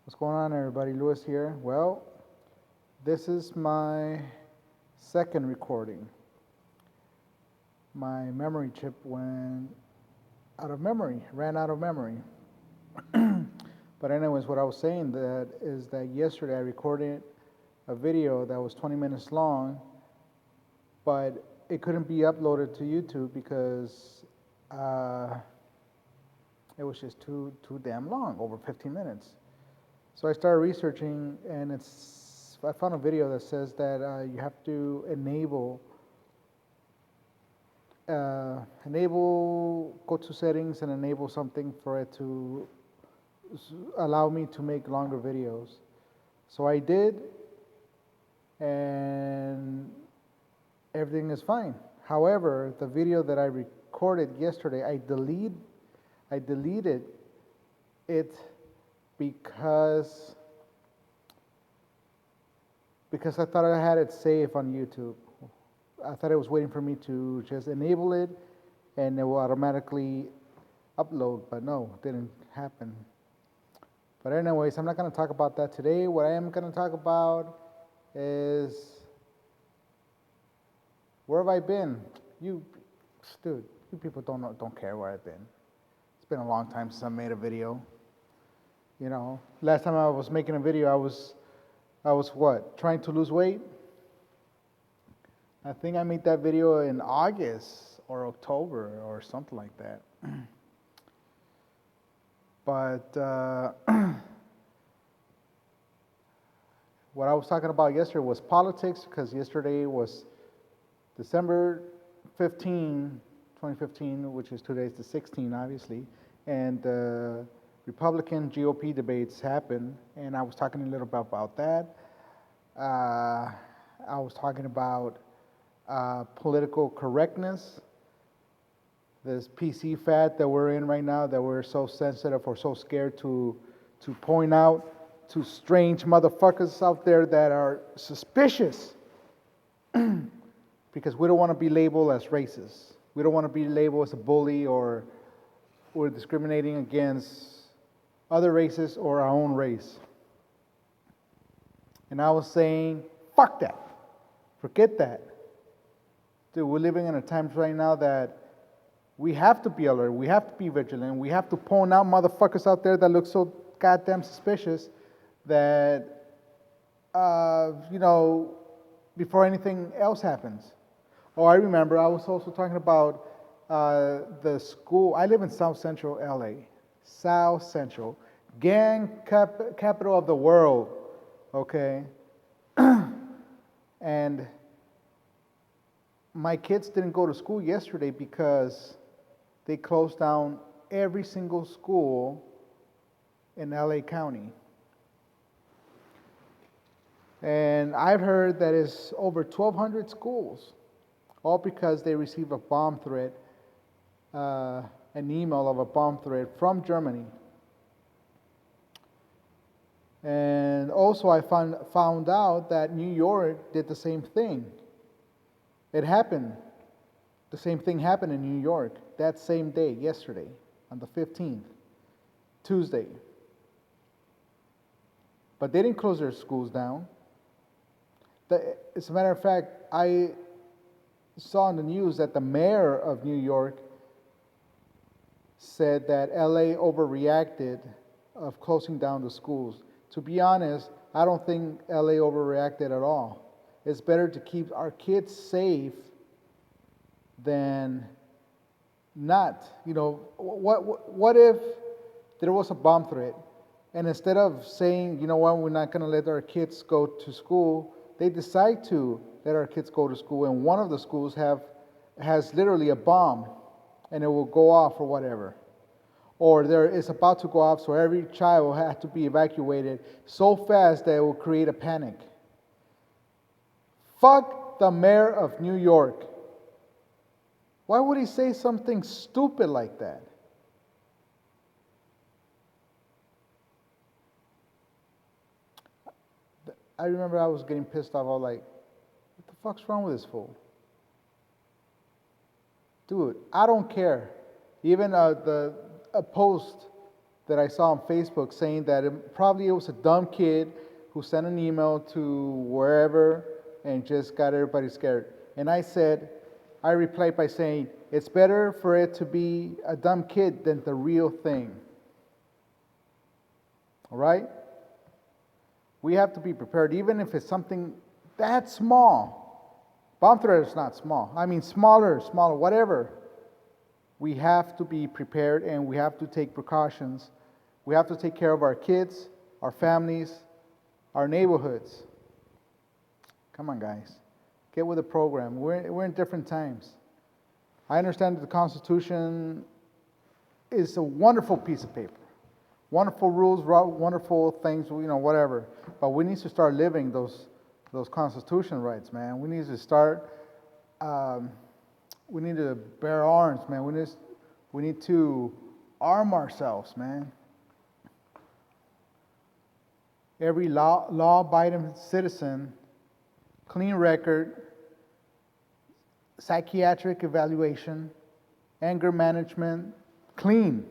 What's going on, everybody? Lewis here. Well, this is my second recording. My memory chip ran out of memory. But anyways, what I was saying is that yesterday I recorded a video that was 20 minutes long, but it couldn't be uploaded to YouTube because it was just too damn long, over 15 minutes. So I started researching, and I found a video that says that you have to enable, go to settings and enable something for it to allow me to make longer videos. So I did, and everything is fine. However, the video that I recorded yesterday, I deleted it because I thought I had it saved on YouTube. I thought it was waiting for me to just enable it and it will automatically upload, but no, it didn't happen. But anyways, I'm not going to talk about that today. What I am going to talk about is, where have I been? You people don't care where I've been. It's been a long time since I made a video. You know, last time I was making a video, I was what, trying to lose weight? I think I made that video in August or October or something like that. But what I was talking about yesterday was politics, because yesterday was December 15, 2015, which is today's the 16th, obviously, and Republican GOP debates happened, and I was talking a little bit about that. I was talking about political correctness, this PC fad that we're in right now, that we're so sensitive or so scared to point out to strange motherfuckers out there that are suspicious because we don't want to be labeled as racist. We don't want to be labeled as a bully or discriminating against other races or our own race. And I was saying, fuck that. Forget that. Dude, we're living in a time right now that we have to be alert. We have to be vigilant. We have to point out motherfuckers out there that look so goddamn suspicious that, before anything else happens. Oh, I remember I was also talking about the school. I live in South Central LA. South Central, gang capital of the world, okay? And my kids didn't go to school yesterday because they closed down every single school in LA County. And I've heard that it's over 1,200 schools, all because they received a bomb threat, an email of a bomb threat from Germany. And also I found out that New York did the same thing. It happened. The same thing happened in New York that same day, yesterday, on the 15th, Tuesday. But they didn't close their schools down. As a matter of fact, I saw in the news that the mayor of New York said that LA overreacted of closing down the schools. To be honest, I don't think LA overreacted at all. It's better to keep our kids safe than not. You know, what if there was a bomb threat, and instead of saying, you know what, we're not going to let our kids go to school, they decide to let our kids go to school, and one of the schools has literally a bomb, and it will go off or whatever. Or there is about to go off, so every child will have to be evacuated so fast that it will create a panic. Fuck the mayor of New York. Why would he say something stupid like that? I remember I was getting pissed off. I was like, what the fuck's wrong with this fool? Dude, I don't care. Even a post that I saw on Facebook saying that it was a dumb kid who sent an email to wherever and just got everybody scared. And I replied by saying, it's better for it to be a dumb kid than the real thing. All right? We have to be prepared, even if it's something that small. Bomb threat is not small. I mean, smaller, whatever. We have to be prepared and we have to take precautions. We have to take care of our kids, our families, our neighborhoods. Come on, guys. Get with the program. We're in different times. I understand that the Constitution is a wonderful piece of paper. Wonderful rules, wonderful things, whatever. But we need to start living those Constitution rights, man. We need to start, we need to bear arms, man. We need to arm ourselves, man. Every law-abiding citizen, clean record, psychiatric evaluation, anger management, clean.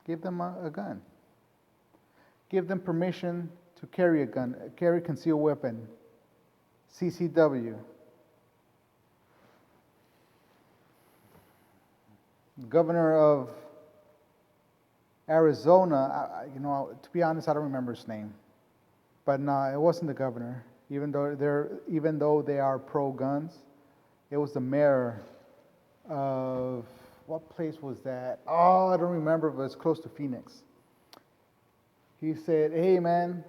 Give them a gun. Give them permission to carry a gun, carry concealed weapon, CCW. Governor of Arizona, to be honest, I don't remember his name, but no, it wasn't the governor. Even though they are pro-guns, it was the mayor of, what place was that? Oh, I don't remember, but it's close to Phoenix. He said, hey man,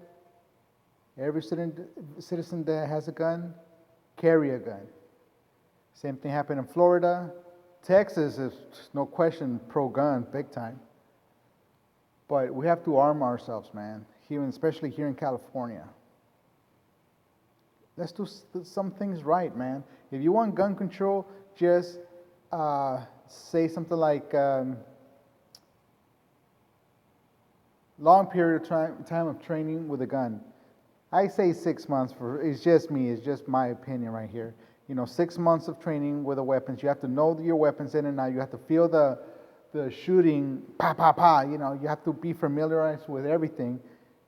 every citizen that has a gun, carry a gun. Same thing happened in Florida. Texas is no question pro-gun, big time. But we have to arm ourselves, man, especially here in California. Let's do some things right, man. If you want gun control, just say something like long period of time of training with a gun. I say 6 months it's just me, it's just my opinion right here. 6 months of training with the weapons. You have to know your weapons in and out. You have to feel the shooting, pa, pa, pa. You have to be familiarized with everything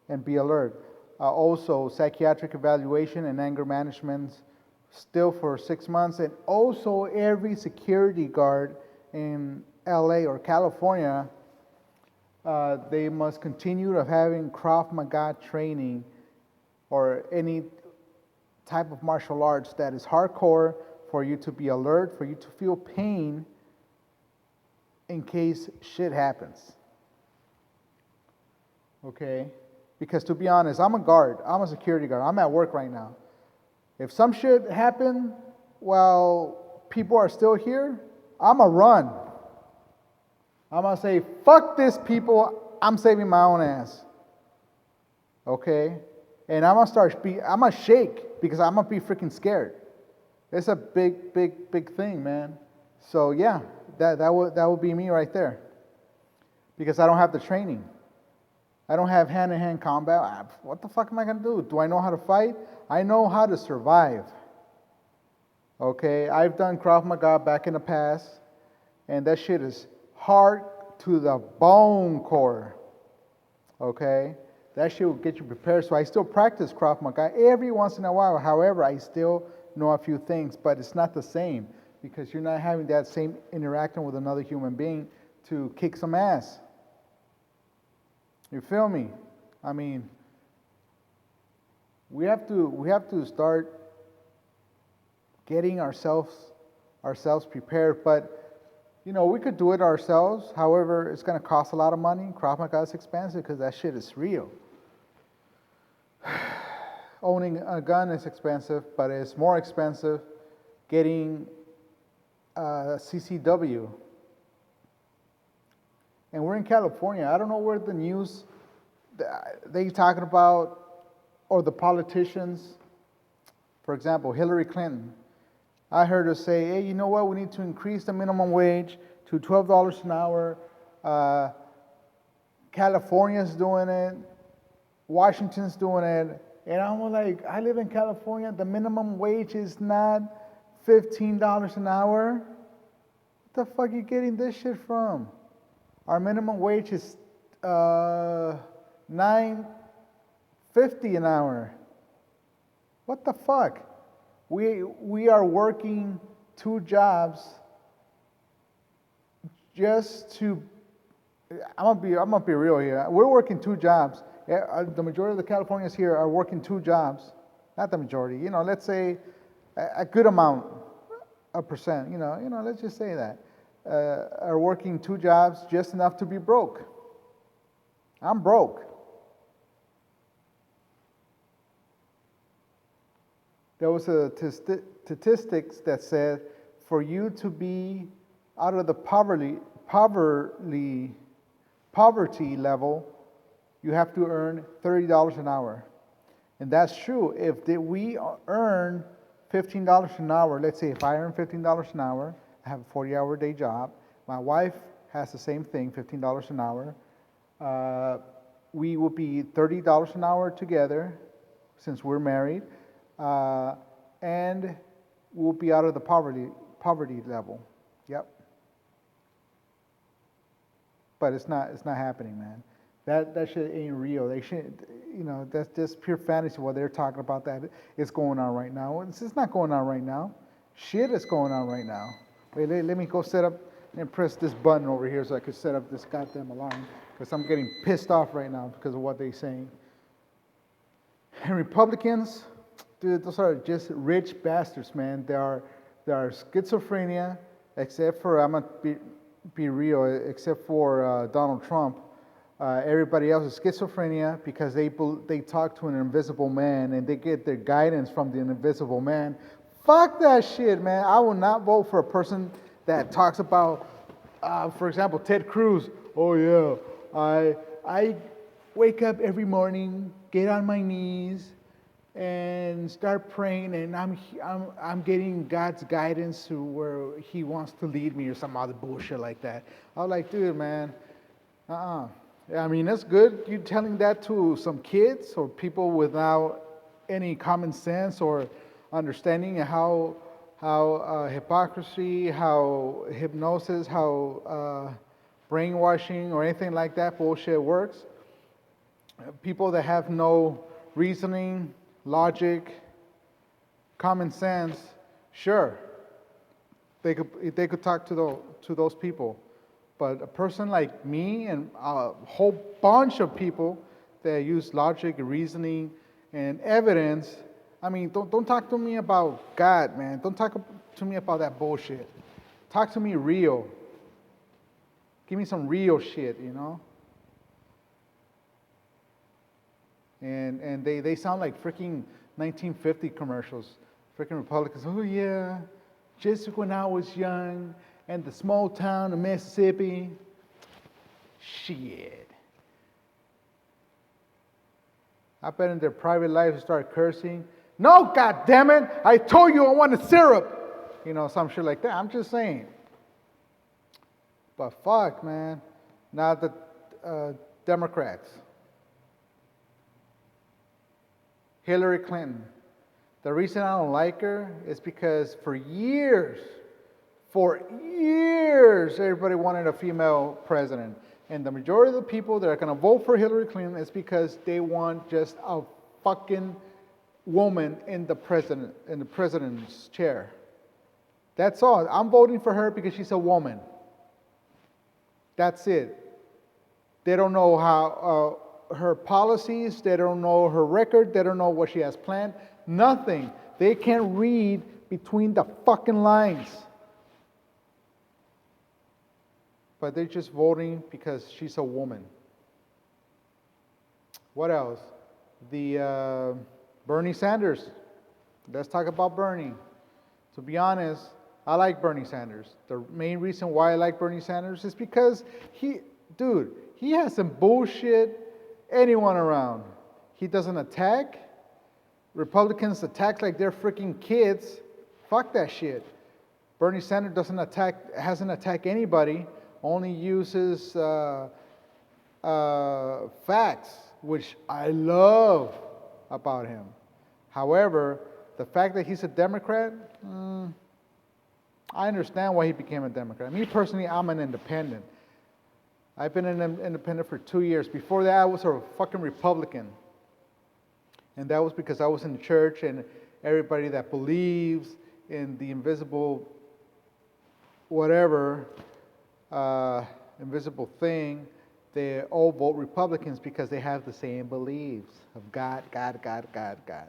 and be alert. Also, psychiatric evaluation and anger management still for 6 months. And also, every security guard in LA or California, they must continue to having Krav Maga training or any type of martial arts that is hardcore for you to be alert, for you to feel pain in case shit happens. Okay? Because to be honest, I'm a guard. I'm a security guard. I'm at work right now. If some shit happened while people are still here, I'm going to run. I'm going to say, fuck this people. I'm saving my own ass. Okay? And I'm going to shake because I'm going to be freaking scared. It's a big, big, big thing, man. So yeah, that would be me right there. Because I don't have the training. I don't have hand-to-hand combat. What the fuck am I going to do? Do I know how to fight? I know how to survive. Okay, I've done Krav Maga back in the past, and that shit is hard to the bone core. Okay, that shit will get you prepared. So I still practice Krav Maga every once in a while. However, I still know a few things, but it's not the same because you're not having that same interaction with another human being to kick some ass. You feel me? I mean, we have to start getting ourselves prepared. But we could do it ourselves. However, it's going to cost a lot of money. Krav Maga is expensive because that shit is real. Owning a gun is expensive, but it's more expensive getting CCW. And we're in California. I don't know where the news they talking about, or the politicians. For example, Hillary Clinton. I heard her say, hey, you know what? We need to increase the minimum wage to $12 an hour. California's doing it. Washington's doing it. And I'm like, I live in California. The minimum wage is not $15 an hour. What the fuck are you getting this shit from? Our minimum wage is $9.50 an hour. What the fuck? We are working 2 jobs just to. I'm gonna be real here. We're working 2 jobs. The majority of the Californians here are working 2 jobs. Not the majority. Let's say a good amount, a percent. Let's just say that are working 2 jobs just enough to be broke. I'm broke. There was a statistics that said for you to be out of the poverty level, you have to earn $30 an hour. And that's true. If we earn $15 an hour, let's say if I earn $15 an hour, I have a 40-hour day job, my wife has the same thing, $15 an hour, we will be $30 an hour together since we're married, and we'll be out of the poverty level. Yep. But it's not happening, man. That shit ain't real. They shouldn't, that's just pure fantasy what they're talking about that it's going on right now. It's not going on right now. Shit is going on right now. Wait, let me go set up and press this button over here so I could set up this goddamn alarm, because I'm getting pissed off right now because of what they're saying. And Republicans, dude, those are just rich bastards, man. They are schizophrenia, except for, I'm going to be real, except for Donald Trump. Everybody else is schizophrenia because they talk to an invisible man and they get their guidance from the invisible man. Fuck that shit, man. I will not vote for a person that talks about, for example, Ted Cruz. Oh yeah, I wake up every morning, get on my knees, and start praying, and I'm getting God's guidance to where He wants to lead me, or some other bullshit like that. I was like, dude, man, I mean, that's good. You telling that to some kids or people without any common sense or understanding of how hypocrisy, how hypnosis, how brainwashing or anything like that bullshit works. People that have no reasoning, logic, common sense, sure, they could talk to those people. But a person like me and a whole bunch of people that use logic, reasoning, and evidence, I mean, don't talk to me about God, man. Don't talk to me about that bullshit. Talk to me real. Give me some real shit, And they sound like freaking 1950 commercials. Freaking Republicans. Oh yeah, just when I was young and the small town of Mississippi. Shit. I bet in their private lives start cursing. No, goddammit, I told you I wanted syrup. Some shit like that. I'm just saying. But fuck, man. Now the Democrats. Hillary Clinton. The reason I don't like her is because for years, everybody wanted a female president. And the majority of the people that are going to vote for Hillary Clinton is because they want just a fucking woman in the president's chair. That's all. I'm voting for her because she's a woman. That's it. They don't know how her policies, they don't know her record, they don't know what she has planned. Nothing. They can't read between the fucking lines. But they're just voting because she's a woman. What else? The Bernie Sanders. Let's talk about Bernie. To be honest, I like Bernie Sanders. The main reason why I like Bernie Sanders is because he hasn't bullshit anyone around. He doesn't attack. Republicans attack like they're freaking kids. Fuck that shit. Bernie Sanders hasn't attacked anybody. Only uses facts, which I love about him. However, the fact that he's a Democrat, I understand why he became a Democrat. Me personally, I'm an independent. I've been an independent for 2 years. Before that, I was a fucking Republican. And that was because I was in the church, and everybody that believes in the invisible whatever, invisible thing, they all vote Republicans because they have the same beliefs of God, God, God, God, God.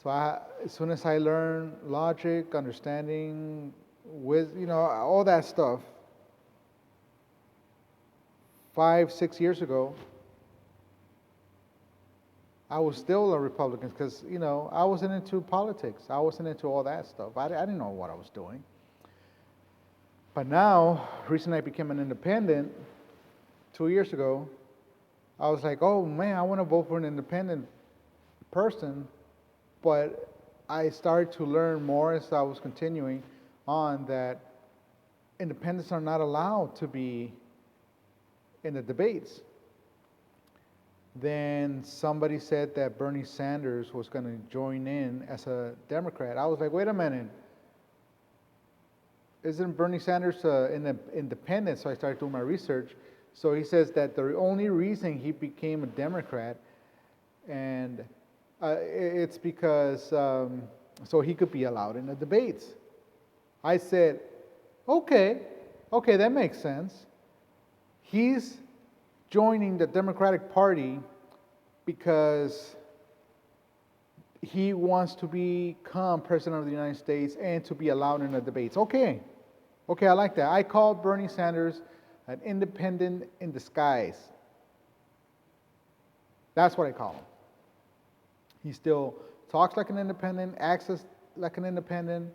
So as soon as I learned logic, understanding, all that stuff, 5, 6 years ago, I was still a Republican because, I wasn't into politics. I wasn't into all that stuff. I didn't know what I was doing. But now, recently I became an independent, 2 years ago, I was like, oh man, I want to vote for an independent person. But I started to learn more as I was continuing on that independents are not allowed to be in the debates. Then somebody said that Bernie Sanders was going to join in as a Democrat. I was like, wait a minute. Isn't Bernie Sanders an independent? So I started doing my research. So he says that the only reason he became a Democrat, and it's because so he could be allowed in the debates. I said, okay, that makes sense. He's joining the Democratic Party because he wants to become president of the United States and to be allowed in the debates. Okay, I like that. I called Bernie Sanders an independent in disguise. That's what I call him. He still talks like an independent, acts like an independent,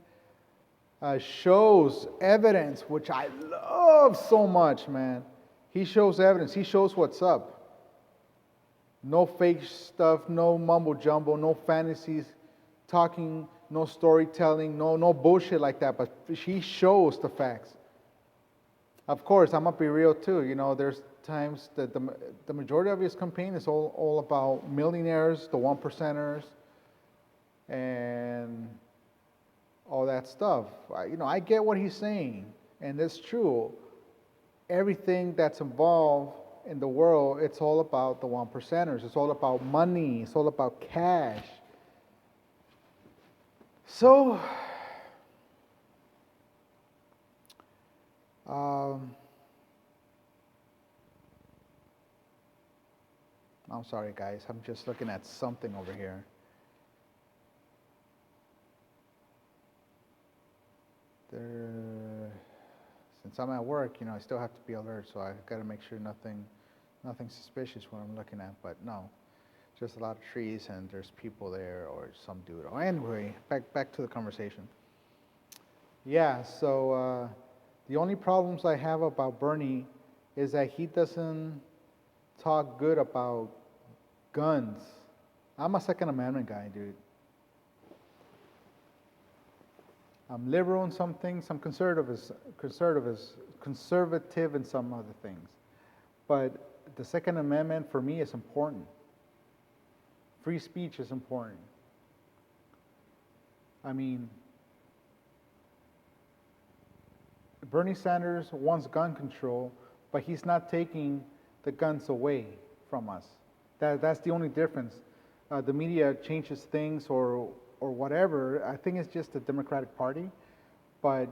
shows evidence, which I love so much, man. He shows evidence. He shows what's up. No fake stuff, no mumbo jumbo, no fantasies, talking, no storytelling, no bullshit like that. But he shows the facts. Of course, I'm gonna be real too. There's times that the majority of his campaign is all about millionaires, the 1%ers, and all that stuff. I get what he's saying, and it's true. Everything that's involved in the world, it's all about the 1%ers. It's all about money. It's all about cash. So, I'm sorry, guys. I'm just looking at something over here. Since I'm at work, I still have to be alert, so I've got to make sure nothing suspicious when I'm looking at. But no, just a lot of trees and there's people there or some dude. Oh, anyway, back to the conversation. Yeah, so the only problems I have about Bernie is that he doesn't talk good about guns. I'm a Second Amendment guy, dude. I'm liberal in some things, I'm conservative in some other things. But the Second Amendment for me is important. Free speech is important. I mean, Bernie Sanders wants gun control, but he's not taking the guns away from us. That's the only difference. The media changes things or whatever. I think it's just the Democratic Party. But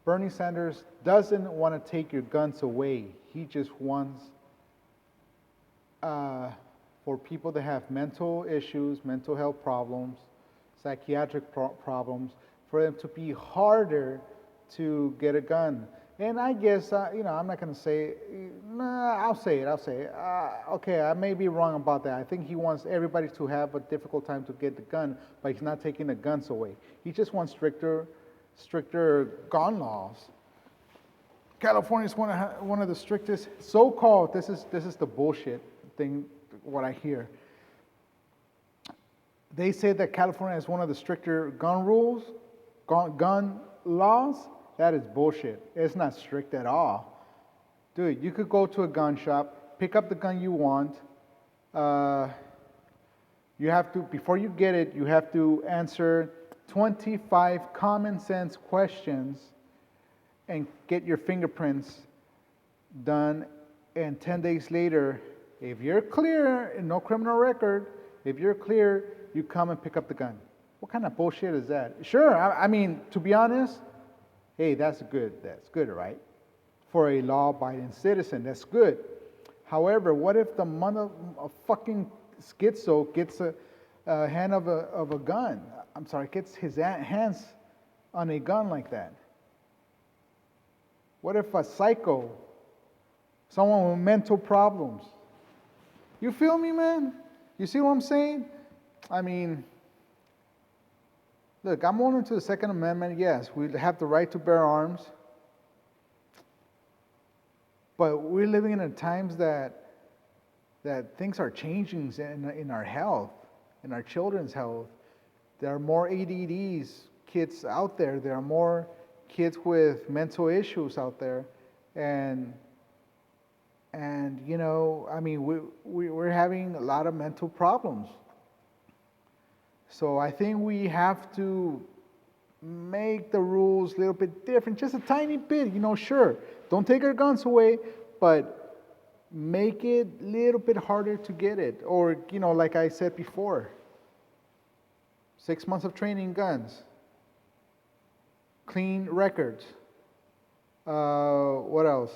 Bernie Sanders doesn't want to take your guns away. He just wants for people that have mental issues, mental health problems, psychiatric problems, for them to be harder to get a gun. And I guess, I'm not going to say, I'll say it. Okay, I may be wrong about that. I think he wants everybody to have a difficult time to get the gun, but he's not taking the guns away. He just wants stricter gun laws. California is one of the strictest, so-called, this is the bullshit thing, what I hear. They say that California is one of the stricter gun laws. That is bullshit. It's not strict at all. Dude, you could go to a gun shop, pick up the gun you want. You have to, before you get it, you have to answer 25 common sense questions. and get your fingerprints done, and 10 days later, if you're clear and no criminal record, if you're clear, you come and pick up the gun. What kind of bullshit is that? Sure, I mean, to be honest, hey, that's good, right? For a law-abiding citizen, that's good. However, what if the fucking schizo gets a hand of a gun? I'm sorry, gets his hands on a gun like that? What if a psycho, someone with mental problems? You feel me, man? You see what I'm saying? I mean, look, I'm on to the Second Amendment. Yes, we have the right to bear arms. But we're living in times that things are changing in our health, in our children's health. There are more ADDs kids out there. There are more kids with mental issues out there. And you know, I mean, we're having a lot of mental problems. So I think we have to make the rules a little bit different, just a tiny bit, you know, sure. Don't take our guns away, but make it a little bit harder to get it. Or, you know, like I said before, 6 months of training guns, clean records. What else?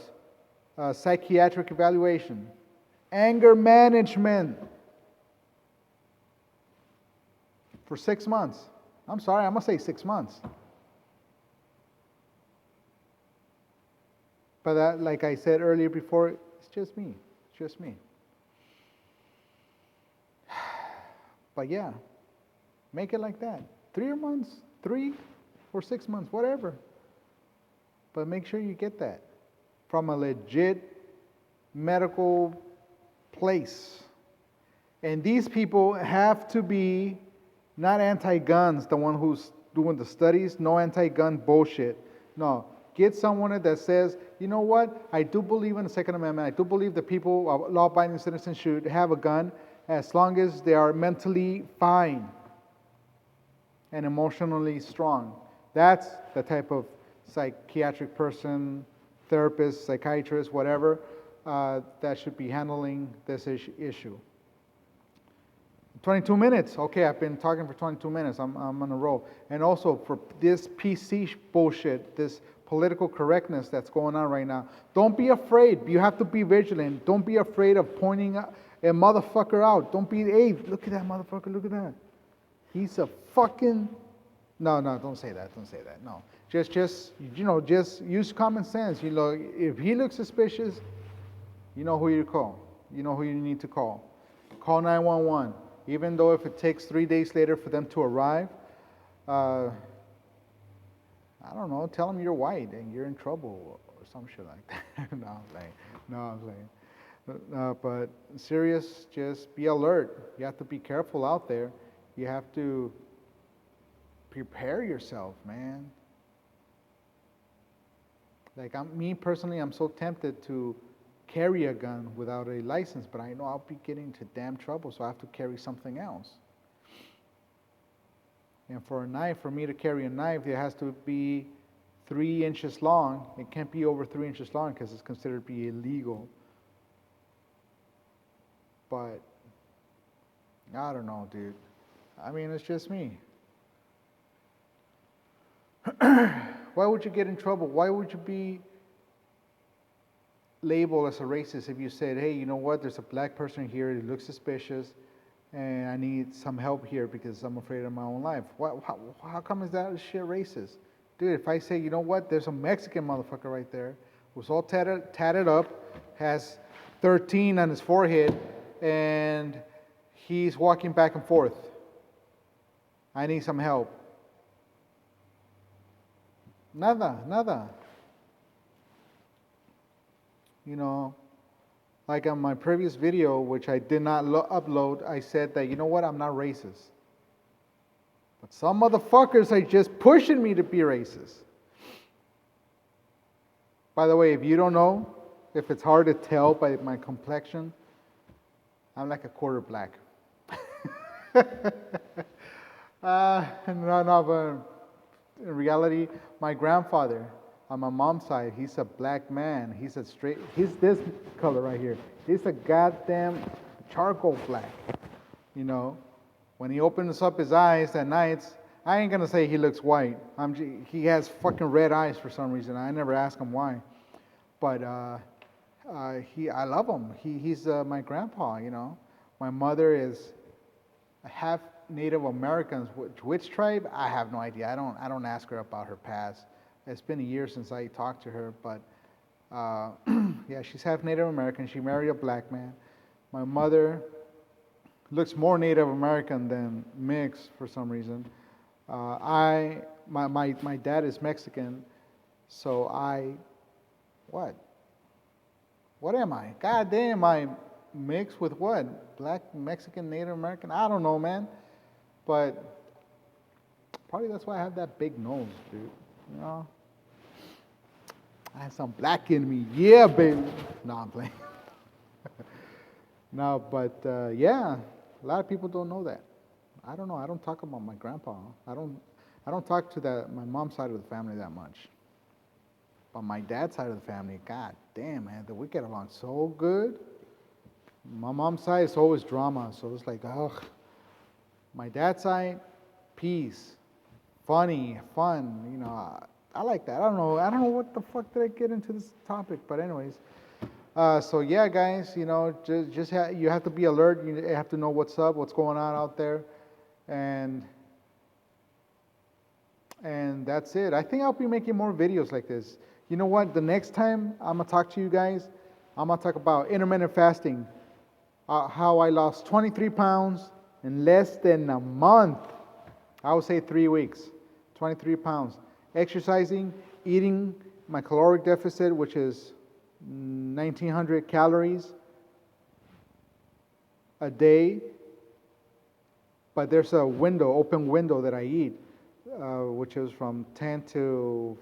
Psychiatric evaluation, anger management for 6 months. I'm sorry, I'm going to say 6 months. But that, like I said earlier before, it's just me. It's just me. But yeah, make it like that. 3 months, 3 or 6 months, whatever. But make sure you get that from a legit medical place. And these people have to be not anti-guns, the one who's doing the studies, no anti-gun bullshit. No, get someone that says, you know what, I do believe in the Second Amendment. I do believe that people, law-abiding citizens, should have a gun as long as they are mentally fine and emotionally strong. That's the type of psychiatric person, therapist, psychiatrist, whatever, that should be handling this issue. 22 minutes. Okay, I've been talking for 22 minutes. I'm on a roll. And also for this PC bullshit, this political correctness that's going on right now, don't be afraid. You have to be vigilant. Don't be afraid of pointing a motherfucker out. Don't be, hey, look at that motherfucker, look at that. He's a fucking... No, don't say that. Don't say that. No. Just you know, just use common sense. You know, if he looks suspicious, you know who you call. You know who you need to call. Call 911. Even though if it takes 3 days later for them to arrive, I don't know, tell them you're white and you're in trouble or some shit like that. I'm saying. But serious, just be alert. You have to be careful out there. You have to prepare yourself, man. Like me personally, I'm so tempted to carry a gun without a license, but I know I'll be getting into damn trouble, so I have to carry something else. And for a knife, for me to carry a knife, it has to be 3 inches long. It can't be over 3 inches long because it's considered to be illegal. But I don't know, dude. I mean, it's just me. Why would you get in trouble? Why would you be labeled as a racist if you said, hey, you know what, there's a black person here, it looks suspicious, and I need some help here because I'm afraid of my own life? How come is that shit racist? Dude, if I say, you know what, there's a Mexican motherfucker right there who's all tatted up, has 13 on his forehead, and he's walking back and forth. I need some help. Nada. You know, like on my previous video, which I did not upload, I said that, you know what, I'm not racist. But some motherfuckers are just pushing me to be racist. By the way, if you don't know, if it's hard to tell by my complexion, I'm like a quarter black. No, but in reality, my grandfather, On my mom's side, he's a black man. He's this color right here. He's a goddamn charcoal black. You know, when he opens up his eyes at nights, I ain't gonna say he looks white. He has fucking red eyes for some reason. I never ask him why. But I love him. He's my grandpa, you know. My mother is half Native Americans. Which tribe? I have no idea. I don't ask her about her past. It's been a year since I talked to her, but yeah, she's half Native American. She married a black man. My mother looks more Native American than mixed for some reason. My dad is Mexican, so what? What am I? God damn, I mixed with what? Black, Mexican, Native American? I don't know, man. But probably that's why I have that big nose, dude. You know? I have some black in me. Yeah, baby. No, I'm playing. No, but yeah, a lot of people don't know that. I don't know. I don't talk about my grandpa. I don't talk to my mom's side of the family that much. But my dad's side of the family, god damn, man, we get along so good. My mom's side is always drama, so it's like, ugh. My dad's side, peace, funny, fun. You know, I like that. I don't know what the fuck did I get into this topic, but anyways. So yeah, guys, you know, you have to be alert. You have to know what's up, what's going on out there, and that's it. I think I'll be making more videos like this. You know what? The next time I'm gonna talk to you guys, I'm gonna talk about intermittent fasting, how I lost 23 pounds in less than a month. I would say 3 weeks, 23 pounds. Exercising, eating my caloric deficit, which is 1,900 calories a day. But there's a open window that I eat, which is from 10 to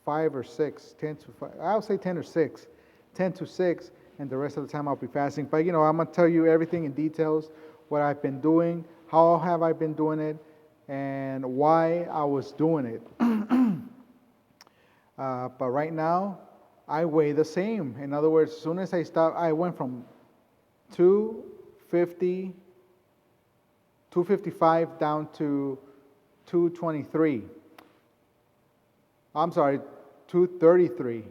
5 or 6, 10 to 5, I'll say 10 or 6, 10 to 6, and the rest of the time I'll be fasting. But you know, I'm gonna tell you everything in details, what I've been doing, how have I been doing it, and why I was doing it. But right now, I weigh the same. In other words, as soon as I stopped, I went from 250, 255 down to 223. I'm sorry, 233.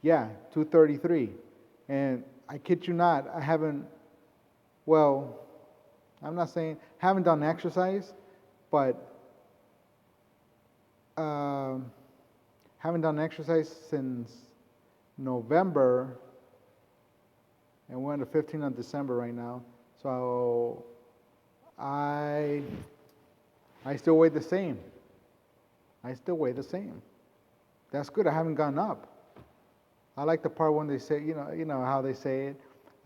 Yeah, 233. And I kid you not, I'm not saying, haven't done exercise, but haven't done exercise since November, and we're on the 15th of December right now. So I still weigh the same. That's good. I haven't gone up. I like the part when they say, you know how they say it.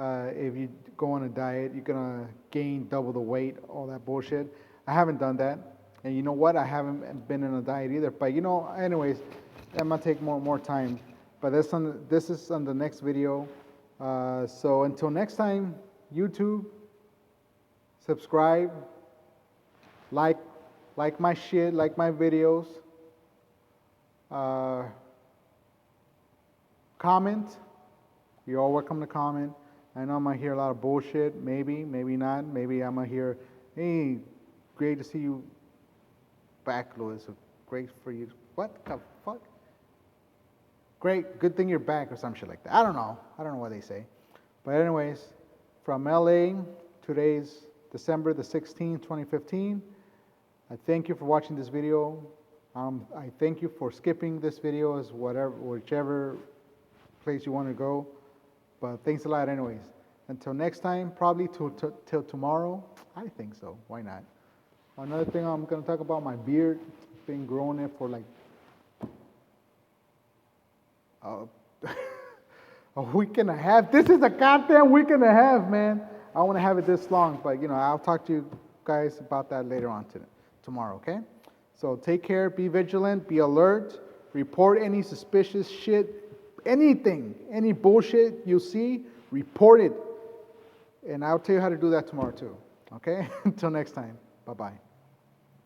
If you go on a diet, you're gonna gain double the weight. All that bullshit. I haven't done that, and you know what? I haven't been in a diet either. But you know, anyways, that might take more time. But this is on the next video. So until next time, YouTube, subscribe, like my shit, like my videos. Comment. You're all welcome to comment. I know I'm gonna hear a lot of bullshit. Maybe not. Maybe I'm gonna hear, hey, great to see you back, Louis. Great for you. What the fuck? Great, good thing you're back or some shit like that. I don't know what they say. But anyways, from LA, today's December the 16th, 2015. I thank you for watching this video. I thank you for skipping this video as whichever place you want to go. But thanks a lot anyways. Until next time, probably till tomorrow. I think so. Why not? Another thing I'm going to talk about, my beard. It's been growing it for like a week and a half. This is a goddamn week and a half, man. I want to have it this long, but you know, I'll talk to you guys about that later on tomorrow, okay? So take care, be vigilant, be alert, report any suspicious shit, anything, any bullshit you see, report it. And I'll tell you how to do that tomorrow too, okay? Until next time, bye-bye.